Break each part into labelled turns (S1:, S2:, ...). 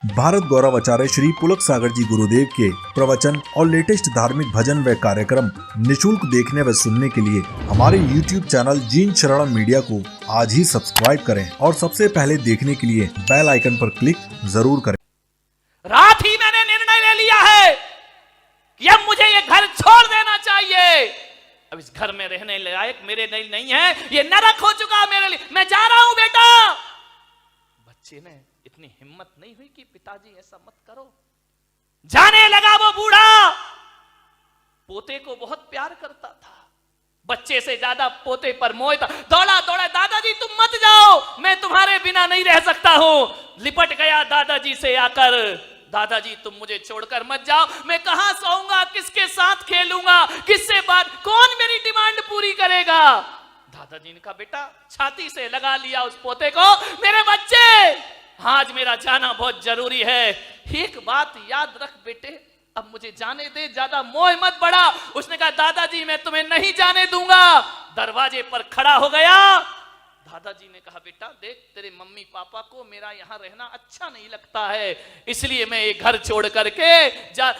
S1: भारत गौरव आचार्य श्री पुलक सागर जी गुरुदेव के प्रवचन और लेटेस्ट धार्मिक भजन व कार्यक्रम निशुल्क देखने व सुनने के लिए हमारे YouTube चैनल जीन शरणम मीडिया को आज ही सब्सक्राइब करें और सबसे पहले देखने के लिए बेल आइकन पर क्लिक जरूर करें।
S2: रात ही मैंने निर्णय ले लिया है कि अब मुझे ये घर छोड़ देना चाहिए। अब इस घर में रहने लायक मेरे लिए नहीं है, ये नरक हो चुका मेरे लिए। मैं जा रहा हूं बेटा। बच्चे ने इतनी हिम्मत नहीं हुई कि पिताजी ऐसा मत करो। जाने लगा वो बूढ़ा। पोते को बहुत प्यार करता था, बच्चे से ज्यादा पोते पर मोह था। दौड़ा दौड़ा, दादाजी तुम मत जाओ, मैं तुम्हारे बिना नहीं रह सकता हूं। लिपट गया दादाजी से आकर, दादाजी तुम मुझे छोड़कर मत जाओ। मैं कहां सोऊंगा, किसके साथ खेलूंगा, किससे बात, कौन मेरी डिमांड पूरी करेगा। दादाजी ने कहा बेटा, छाती से लगा लिया उस पोते को, मेरे बच्चे आज मेरा जाना बहुत जरूरी है। एक बात याद रख बेटे, अब मुझे जाने दे, ज्यादा मोह मत बढ़ा। उसने कहा दादाजी मैं तुम्हें नहीं जाने दूंगा। दरवाजे पर खड़ा हो गया। दादाजी ने कहा बेटा देख, तेरे मम्मी पापा को मेरा यहाँ रहना अच्छा नहीं लगता है, इसलिए मैं ये घर छोड़ करके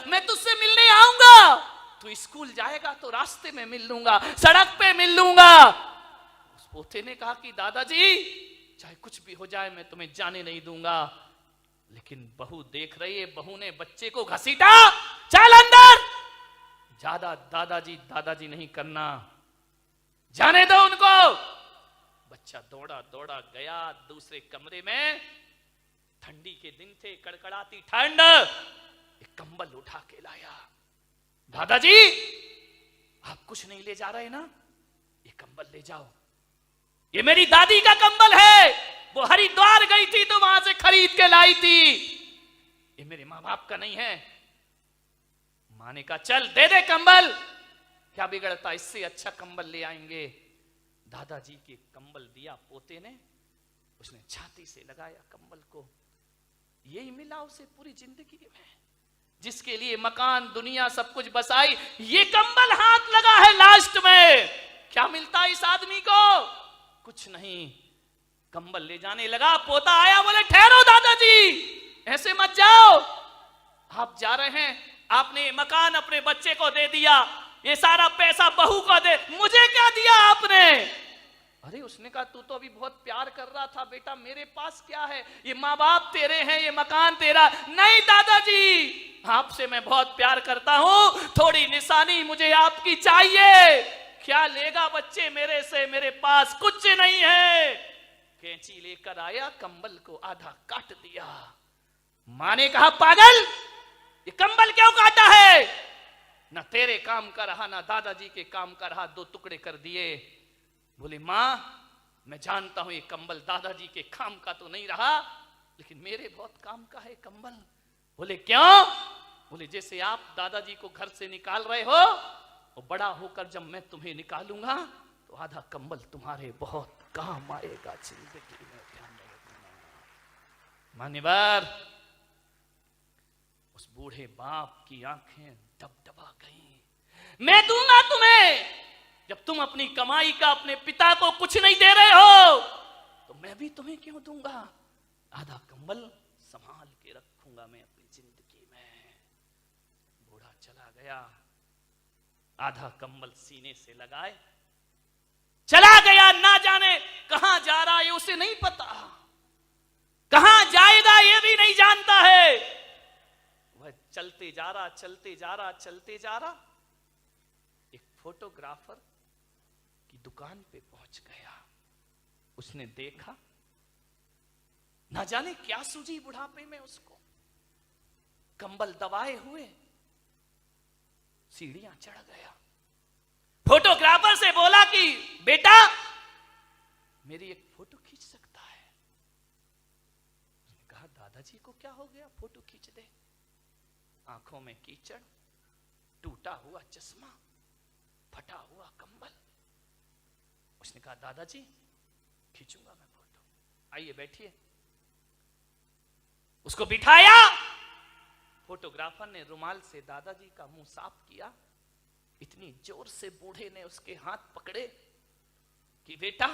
S2: मैं तुझसे मिलने आऊंगा। तू स्कूल जाएगा तो रास्ते में मिल लूंगा, सड़क पे मिल लूंगा। उस पोते ने कहा कि दादाजी चाहे कुछ भी हो जाए मैं तुम्हें जाने नहीं दूंगा। लेकिन बहू देख रही है, बहू ने बच्चे को घसीटा, चल अंदर। ज्यादा दादाजी दादाजी नहीं करना, जाने दो उनको। बच्चा दौड़ा दौड़ा गया दूसरे कमरे में। ठंडी के दिन थे, कड़कड़ाती ठंड। एक कंबल उठा के लाया। दादाजी आप कुछ नहीं ले जा रहे ना, ये कंबल ले जाओ। ये मेरी दादी का कंबल है, वो हरिद्वार गई थी तो वहां से खरीद के लाई थी। ये मेरे मां बाप का नहीं है। मां ने कहा चल दे दे कंबल, क्या बिगड़ता, इससे अच्छा कंबल ले आएंगे। दादाजी के कंबल दिया पोते ने, उसने छाती से लगाया कंबल को। यही मिला उसे पूरी जिंदगी में, जिसके लिए मकान दुनिया सब कुछ बसाई, ये कंबल हाथ लगा है लास्ट में। क्या मिलता इस आदमी को, कुछ नहीं। कंबल ले जाने लगा, पोता आया, बोले ठहरो दादाजी, ऐसे मत जाओ। आप जा रहे हैं, आपने मकान अपने बच्चे को दे दिया, ये सारा पैसा बहू को दे, मुझे क्या दिया आपने। अरे उसने कहा तू तो अभी बहुत प्यार कर रहा था बेटा, मेरे पास क्या है, ये माँ बाप तेरे हैं, ये मकान तेरा। नहीं दादाजी, आपसे मैं बहुत प्यार करता हूं, थोड़ी निशानी मुझे आपकी चाहिए। क्या लेगा बच्चे मेरे से, मेरे पास कुछ नहीं है। कैंची लेकर आया, कंबल को आधा काट दिया। मां ने कहा पागल, ये कंबल क्यों काटा है, ना तेरे काम का रहा ना दादाजी के काम का रहा, दो टुकड़े कर दिए। बोले मां मैं जानता हूं ये कंबल दादाजी के काम का तो नहीं रहा, लेकिन मेरे बहुत काम का है कंबल। बोले क्यों। बोले जैसे आप दादाजी को घर से निकाल रहे हो, और बड़ा होकर जब मैं तुम्हें निकालूंगा तो आधा कंबल तुम्हारे बहुत काम आएगा जिंदगी में, ध्यान रखना। मान्यवर, उस बूढ़े बाप की आंखें डबडबा गईं। मैं दूंगा तुम्हें, जब तुम अपनी कमाई का अपने पिता को कुछ नहीं दे रहे हो तो मैं भी तुम्हें क्यों दूंगा। आधा कंबल संभाल के रखूंगा मैं अपनी जिंदगी में। बूढ़ा चला गया, आधा कंबल सीने से लगाए चला गया। ना जाने कहां जा रहा है उसे नहीं पता, कहां जाएगा ये भी नहीं जानता है। वह चलते जा रहा, चलते जा रहा, चलते जा रहा। एक फोटोग्राफर की दुकान पे पहुंच गया। उसने देखा, ना जाने क्या सूझी बुढ़ापे में उसको। कंबल दबाए हुए सीढ़ियां चढ़ गया। फोटोग्राफर से बोला कि बेटा मेरी एक फोटो खींच सकता है। उसने कहा दादाजी को क्या हो गया, फोटो खींच दे। आंखों में कीचड़, टूटा हुआ चश्मा, फटा हुआ कंबल। उसने कहा दादाजी खींचूंगा मैं फोटो, आइए बैठिए। उसको बिठाया। फोटोग्राफर ने रुमाल से दादाजी का मुंह साफ किया। इतनी जोर से बूढ़े ने उसके हाथ पकड़े कि बेटा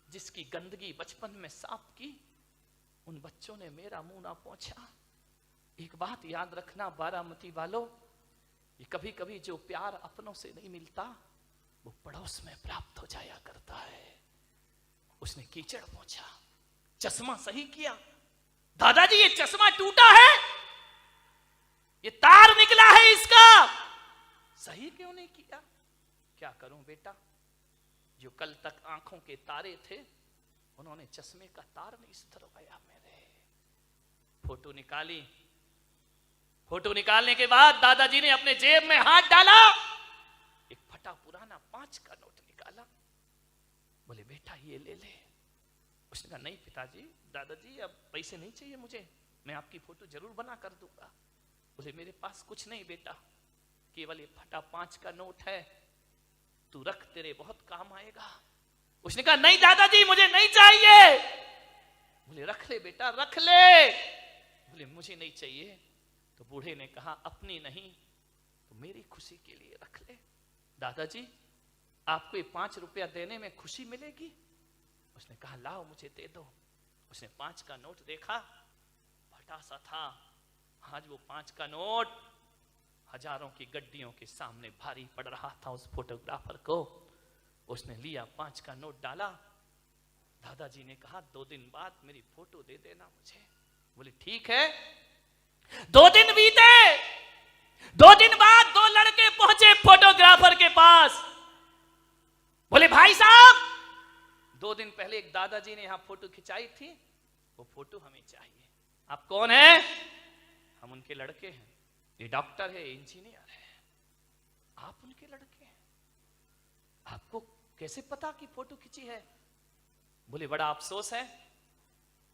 S2: जिसकी गंदगी बचपन में साफ की उन बच्चों ने मेरा मुंह ना पहुंचा। एक बात याद रखना बारामती वालों, ये कभी कभी जो प्यार अपनों से नहीं मिलता वो पड़ोस में प्राप्त हो जाया करता है। उसने कीचड़ पोंछा, चश्मा सही किया। दादाजी ये चश्मा टूटा है, ये तार निकला है इसका, सही क्यों नहीं किया? क्या करूं बेटा, जो कल तक आंखों के तारे थे उन्होंने चश्मे का तार नहीं सुधरवाया। मेरे फोटो निकाली, फोटो निकालने के बाद दादाजी ने अपने जेब में हाथ डाला, एक फटा पुराना 5 का नोट निकाला। बोले बेटा ये ले ले। उसने कहा नहीं पिताजी, दादाजी अब पैसे नहीं चाहिए मुझे, मैं आपकी फोटो जरूर बना कर दूंगा। बोले मेरे पास कुछ नहीं बेटा, केवल ये फटा 5 का नोट है, तू रख, तेरे बहुत काम आएगा। उसने कहा नहीं दादाजी मुझे नहीं चाहिए। बोले रख ले बेटा रख ले। बोले मुझे नहीं चाहिए। तो बूढ़े ने कहा अपनी नहीं तो मेरी खुशी के लिए रख ले। दादाजी आपको ये 5 रुपया देने में खुशी मिलेगी? उसने कहा लाओ मुझे दे दो। उसने 5 का नोट देखा, फटा सा था। आज वो 5 का नोट हजारों की गड्डियों के सामने भारी पड़ रहा था उस फोटोग्राफर को। उसने लिया 5 का नोट डाला। दादाजी ने कहा 2 दिन बाद मेरी फोटो दे देना मुझे। बोले ठीक है। 2 दिन बीते। 2 दिन बाद 2 लड़के पहुंचे फोटोग्राफर के पास। बोले भाई साहब 2 दिन पहले एक दादाजी ने यहां फोटो खिंचाई थी, वो फोटो हमें चाहिए। आप कौन हैं? हम उनके लड़के हैं। ये डॉक्टर है, इंजीनियर है। आप उनके लड़के हैं, आपको कैसे पता कि फोटो खिंची है? बोले बड़ा अफसोस है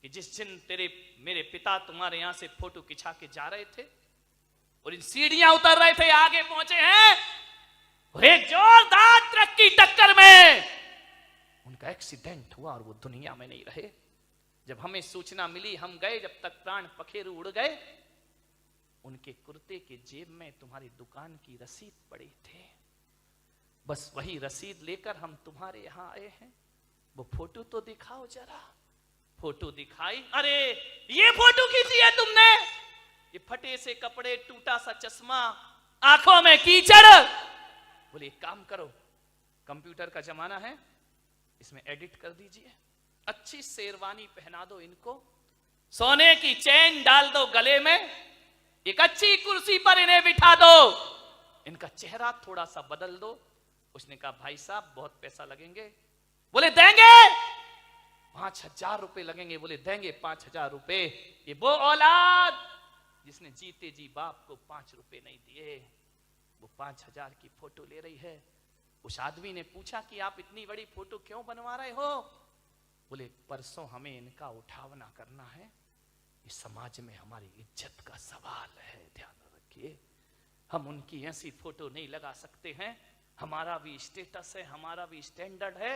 S2: कि जिस दिन मेरे पिता तुम्हारे यहां से फोटो खिंचा के जा रहे थे और इन सीढ़ियां उतर रहे थे, आगे पहुंचे हैं और एक जोरदार ट्रक की टक्कर में उनका एक्सीडेंट हुआ और वो दुनिया में नहीं रहे। जब हमें सूचना मिली हम गए, जब तक प्राण पखेरु उड़ गए। उनके कुर्ते के जेब में तुम्हारी दुकान की रसीद पड़ी थी, बस वही रसीद लेकर हम तुम्हारे यहां आए हैं। वो फोटो तो दिखाओ जरा। फोटो दिखाई, अरे ये फोटो खींची है तुमने? ये फटे से कपड़े, टूटा सा चश्मा, आंखों में कीचड़। बोले एक काम करो, कंप्यूटर का जमाना है, इसमें एडिट कर दीजिए, अच्छी शेरवानी पहना दो इनको, सोने की चेन डाल दो गले में, एक अच्छी कुर्सी पर इन्हें बिठा दो, इनका चेहरा थोड़ा सा बदल दो। उसने कहा भाई साहब बहुत पैसा लगेंगे। बोले देंगे 5,000 रुपए लगेंगे। बोले देंगे 5,000 रुपए। ये वो औलाद जिसने जीते जी बाप को 5 रुपए नहीं दिए, वो 5,000 की फोटो ले रही है। उस आदमी ने पूछा कि आप इतनी बड़ी फोटो क्यों बनवा रहे हो? बोले परसों हमें इनका उठावना करना है, इस समाज में हमारी इज्जत का सवाल है, ध्यान रखिए। हम उनकी ऐसी फोटो नहीं लगा सकते हैं, हमारा भी स्टेटस है, हमारा भी स्टैंडर्ड है।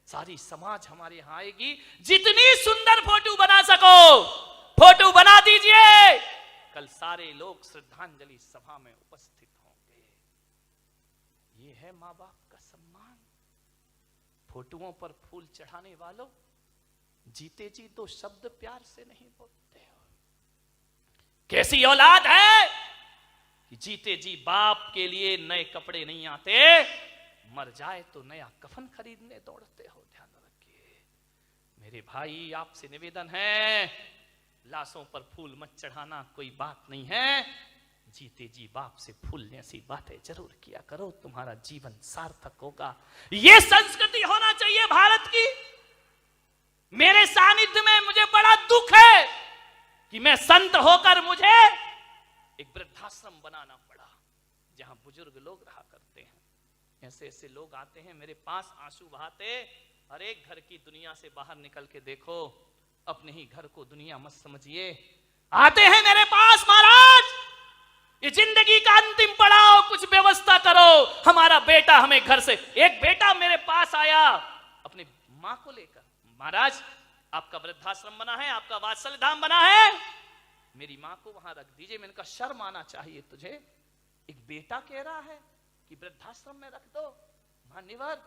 S2: सारी समाज हमारे यहां आएगी, जितनी सुंदर फोटो बना सको फोटो बना दीजिए। कल सारे लोग श्रद्धांजलि सभा में उपस्थित होंगे। ये है माँ बाप का सम्मान। फोटोओं पर फूल चढ़ाने वालों, जीते जी 2 शब्द प्यार से नहीं बोलते हो। कैसी औलाद है कि जीते जी बाप के लिए नए कपड़े नहीं आते, मर जाए तो नया कफन खरीदने दौड़ते हो। ध्यान रखिए मेरे भाई, आपसे निवेदन है, लाशों पर फूल मत चढ़ाना, कोई बात नहीं है। जीते जी बाप से फूल जैसी बातें जरूर किया करो, तुम्हारा जीवन सार्थक होगा। यह संस्कृति होना चाहिए भारत की। मेरे सानिध्य में मुझे बड़ा दुख है कि मैं संत होकर मुझे एक वृद्धाश्रम बनाना पड़ा जहां बुजुर्ग लोग रहा करते हैं। ऐसे ऐसे लोग आते हैं मेरे पास आंसू बहाते, हर एक घर की दुनिया से बाहर निकल के देखो, अपने ही घर को दुनिया मत समझिए। आते हैं मेरे पास, महाराज ये जिंदगी का अंतिम पड़ाव, कुछ व्यवस्था करो, हमारा बेटा हमें घर से। एक बेटा मेरे पास आया अपनी मां को लेकर, महाराज आपका वृद्धाश्रम बना है, आपका वात्सल्य धाम बना है, मेरी मां को वहां रख दीजिए। मैंने कहा शर्म आना चाहिए तुझे, एक बेटा कह रहा है कि वृद्धाश्रम में रख दो। मान्यवर,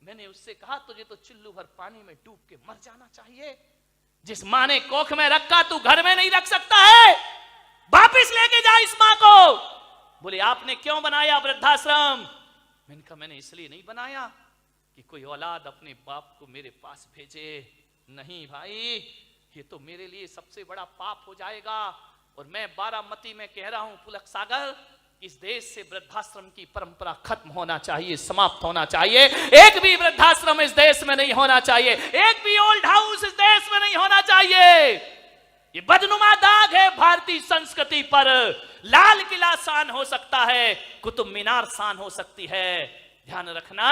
S2: मैंने उससे कहा तुझे तो चुल्लू भर पानी में डूब के मर जाना चाहिए। जिस मां ने कोख में रखा तू घर में नहीं रख सकता है, वापिस लेके जा इस मां को। बोले आपने क्यों बनाया वृद्धाश्रम? मैंने कहा मैंने इसलिए नहीं बनाया कि कोई औलाद अपने बाप को मेरे पास भेजे, नहीं भाई, ये तो मेरे लिए सबसे बड़ा पाप हो जाएगा। और मैं बारामती में कह रहा हूं पुलक सागर, इस देश से वृद्धाश्रम की परंपरा खत्म होना चाहिए, समाप्त होना चाहिए। एक भी वृद्धाश्रम इस देश में नहीं होना चाहिए, एक भी ओल्ड हाउस इस देश में नहीं होना चाहिए। ये बदनुमा दाग है भारतीय संस्कृति पर। लाल किला शान हो सकता है, कुतुब मीनार शान हो सकती है, ध्यान रखना,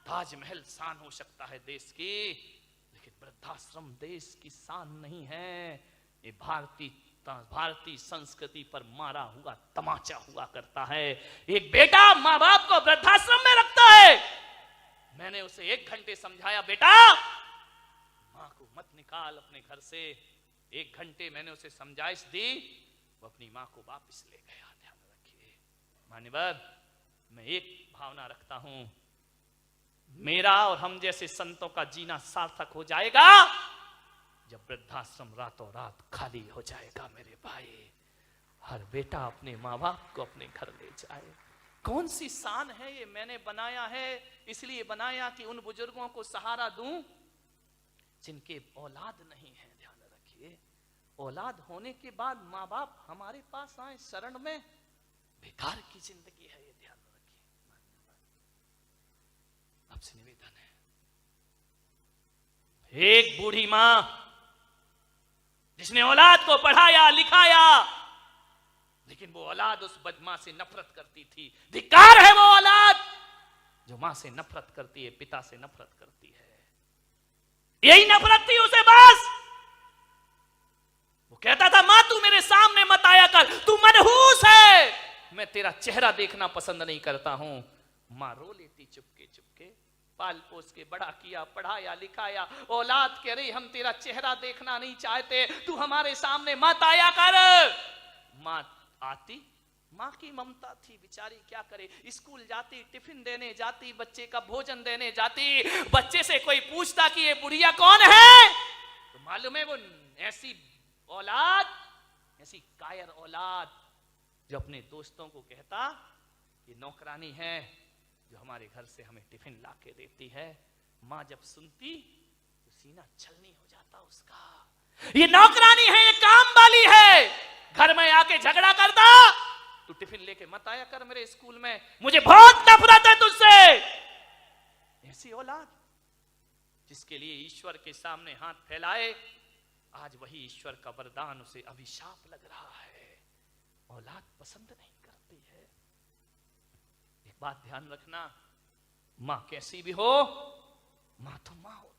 S2: ताजमहल शान हो सकता है देश की, लेकिन वृद्धाश्रम देश की शान नहीं है। ये भारतीय संस्कृति पर मारा हुआ तमाचा हुआ करता है। एक बेटा माँ बाप को वृद्धाश्रम में रखता है। मैंने उसे 1 घंटे समझाया, बेटा माँ को मत निकाल अपने घर से। 1 घंटे मैंने उसे समझाइश दी, वो अपनी माँ को वापस ले गया। ध्यान रखिए मान्यवर, मैं एक भावना रखता हूं, मेरा और हम जैसे संतों का जीना सार्थक हो जाएगा जब वृद्धाश्रम रातों रात खाली हो जाएगा। मेरे भाई, हर बेटा अपने माँ बाप को अपने घर ले जाए। कौन सी शान है ये? मैंने बनाया है इसलिए बनाया कि उन बुजुर्गों को सहारा दूं जिनके औलाद नहीं है। ध्यान रखिए, औलाद होने के बाद माँ बाप हमारे पास आए शरण में, बेकार की जिंदगी है ये, ध्यान रखिए। आपसे निवेदन है, एक बूढ़ी मां जिसने औलाद को पढ़ाया लिखाया, लेकिन वो औलाद उस मां से नफरत करती थी। धिक्कार है वो औलाद जो मां से नफरत करती है, पिता से नफरत करती है। यही नफरत थी उसे बस। वो कहता था मां तू मेरे सामने मत आया कर, तू मनहूस है, मैं तेरा चेहरा देखना पसंद नहीं करता हूं। मां रो लेती चुपके चुपके, पाल पोस के बड़ा किया, पढ़ाया लिखाया। औलाद कह रही हम तेरा चेहरा देखना नहीं चाहते, तू हमारे सामने मत आया कर। मां आती, मां की ममता थी, बेचारी क्या करे, स्कूल जाती, टिफिन देने जाती, बच्चे का भोजन देने जाती। बच्चे से कोई पूछता कि ये बुढ़िया कौन है, तो मालूम है वो ऐसी औलाद, ऐसी कायर औलाद जो अपने दोस्तों को कहता ये नौकरानी है जो हमारे घर से हमें टिफिन ला के देती है। मां जब सुनती तो सीना छलनी हो जाता उसका, ये नौकरानी है, ये काम वाली है। घर में आके झगड़ा करता, तू टिफिन लेके मत आया कर मेरे स्कूल में, मुझे बहुत नफरत है तुझसे। ऐसी औलाद जिसके लिए ईश्वर के सामने हाथ फैलाए, आज वही ईश्वर का वरदान उसे अभिशाप लग रहा है। औलाद पसंद नहीं करती है। एक बात ध्यान रखना, मां कैसी भी हो, मां तो मां होती